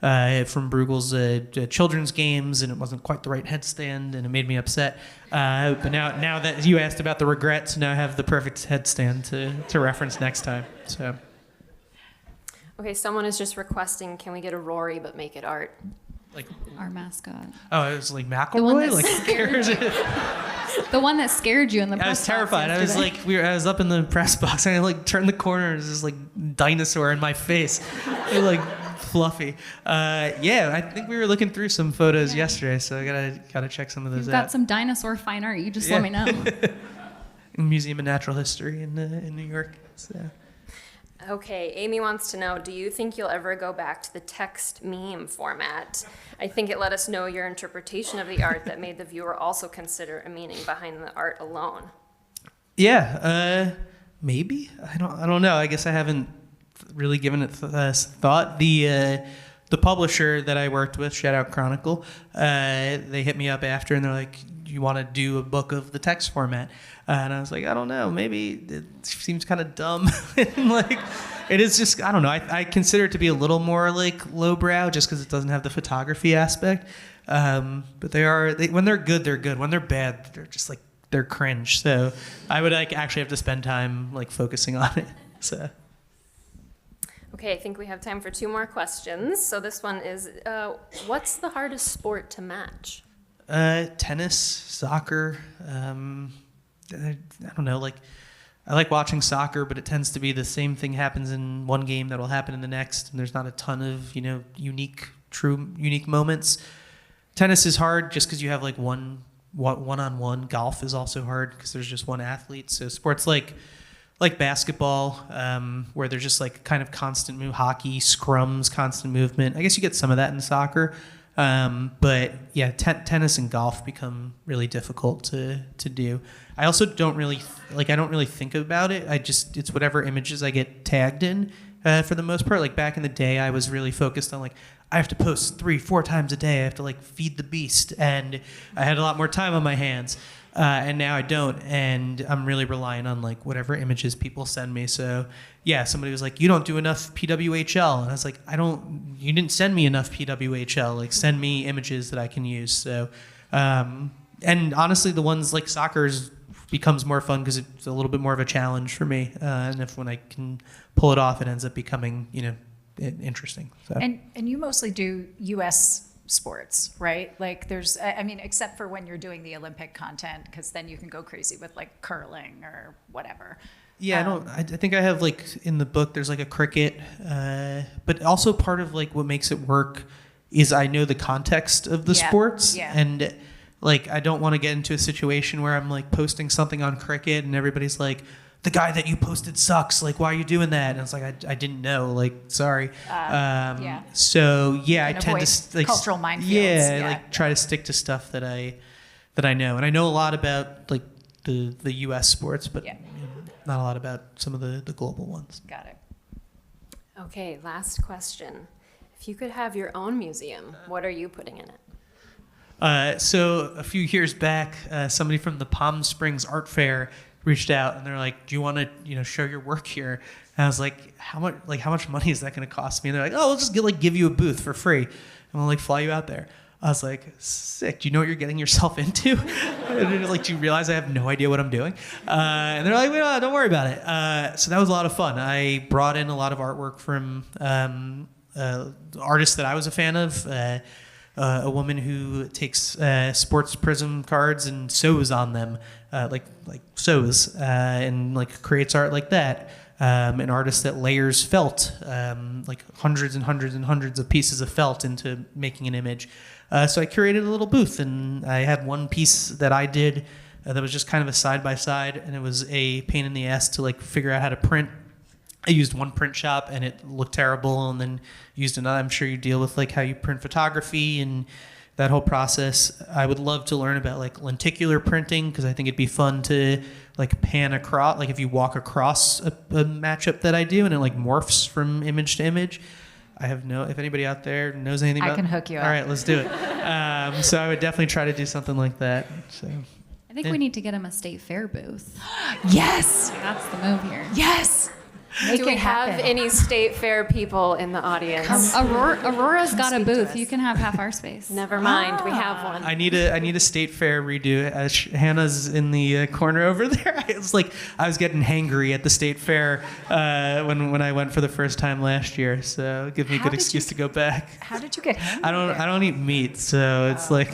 from Bruegel's children's games, and it wasn't quite the right headstand, and it made me upset. But now that you asked about the regrets, now I have the perfect headstand to reference next time. So. Okay, someone is just requesting, can we get a Rory but make it art? Like Our mascot. Oh, it was like The one McElroy, that like scared you. The one that scared you in the press I was box terrified. I was yesterday. I was up in the press box, and I like turned the corner, and there's this like dinosaur in my face, it, like fluffy. Yeah, I think we were looking through some photos yesterday, so I gotta check some of those You've out. got some dinosaur fine art. You just let me know. Museum of Natural History in New York. So. Okay, Amy wants to know, do you think you'll ever go back to the text meme format? I think it let us know your interpretation of the art that made the viewer also consider a meaning behind the art alone. Yeah, maybe. I don't know. I guess I haven't really given it thought. The publisher that I worked with, shout out Chronicle, they hit me up after, and they're like, you want to do a book of the text format? And I was like, I don't know, maybe it seems kind of dumb. And like, it is just, I don't know. I consider it to be a little more like lowbrow just because it doesn't have the photography aspect. But when they're good, they're good. When they're bad, they're just like, they're cringe. So I would like actually have to spend time like focusing on it. So. Okay, I think we have time for 2 more questions. So this one is, what's the hardest sport to match? Tennis, soccer. I don't know. Like, I like watching soccer, but it tends to be the same thing happens in one game that'll happen in the next, and there's not a ton of unique moments. Tennis is hard just because you have like one-on-one. Golf is also hard because there's just one athlete. So sports like basketball, where there's just like kind of constant move, hockey, scrums, constant movement. I guess you get some of that in soccer. But yeah, tennis and golf become really difficult to do. I also don't really think about it. It's whatever images I get tagged in, for the most part. Like back in the day, I was really focused on like, I have to post 3-4 times a day. I have to like feed the beast, and I had a lot more time on my hands. And now I don't, and I'm really relying on like whatever images people send me. So yeah, somebody was like, you don't do enough PWHL, and I was like, you didn't send me enough PWHL, like send me images that I can use. So, and honestly, the ones like soccer's becomes more fun because it's a little bit more of a challenge for me. And when I can pull it off, it ends up becoming, interesting. So. And you mostly do U.S. sports, right? Like there's, I mean, except for when you're doing the Olympic content, because then you can go crazy with like curling or whatever. Yeah, I think I have like in the book, there's like a cricket, but also part of like what makes it work is I know the context of the sports. Yeah. And like, I don't want to get into a situation where I'm like posting something on cricket and everybody's like, the guy that you posted sucks. Like, why are you doing that? And it's like, I didn't know, like, sorry. Yeah. So yeah, I And tend avoid to like, cultural minefields. yeah, Yeah. like try to stick to stuff that I know. And I know a lot about like the US sports, but not a lot about some of the global ones. Got it. Okay, last question. If you could have your own museum, what are you putting in it? So a few years back, somebody from the Palm Springs Art Fair reached out, and they're like, "Do you want to, show your work here?" And I was like, "How much money is that going to cost me?" And they're like, "Oh, we'll just give you a booth for free." And gonna like fly you out there. I was like, sick. Do you know what you're getting yourself into? And like, do you realize I have no idea what I'm doing? And they're like, well, don't worry about it. So that was a lot of fun. I brought in a lot of artwork from artists that I was a fan of. A woman who takes sports prism cards and sews on them, like sews, and like creates art like that. An artist that layers felt, like hundreds and hundreds and hundreds of pieces of felt into making an image. So I curated a little booth, and I had one piece that I did that was just kind of a side-by-side, and it was a pain in the ass to like figure out how to print. I used one print shop, and it looked terrible, and then used another. I'm sure you deal with like how you print photography and that whole process. I would love to learn about like lenticular printing, because I think it'd be fun to like pan across, like if you walk across a matchup that I do, and it like morphs from image to image. I have if anybody out there knows anything about it. I can hook you up. All right, let's do it. So I would definitely try to do something like that. So I think we need to get him a state fair booth. Yes. That's the move here. Yes. Make Do we it have happen. any state fair people in the audience? Aurora's got a speak to booth. us. You can have half our space. Never mind, we have one. I need a state fair redo. Hannah's in the corner over there. I was getting hangry at the state fair when I went for the first time last year. So give me a How good did excuse you- to go back. How did you get hangry? I don't eat meat, so it's like.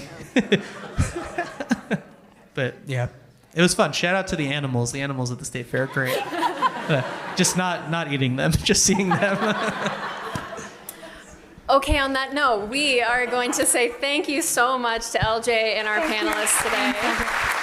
But yeah, it was fun. Shout out to the animals. The animals at the state fair, great. Just not eating them, just seeing them. Okay, on that note, we are going to say thank you so much to LJ and our panelists today.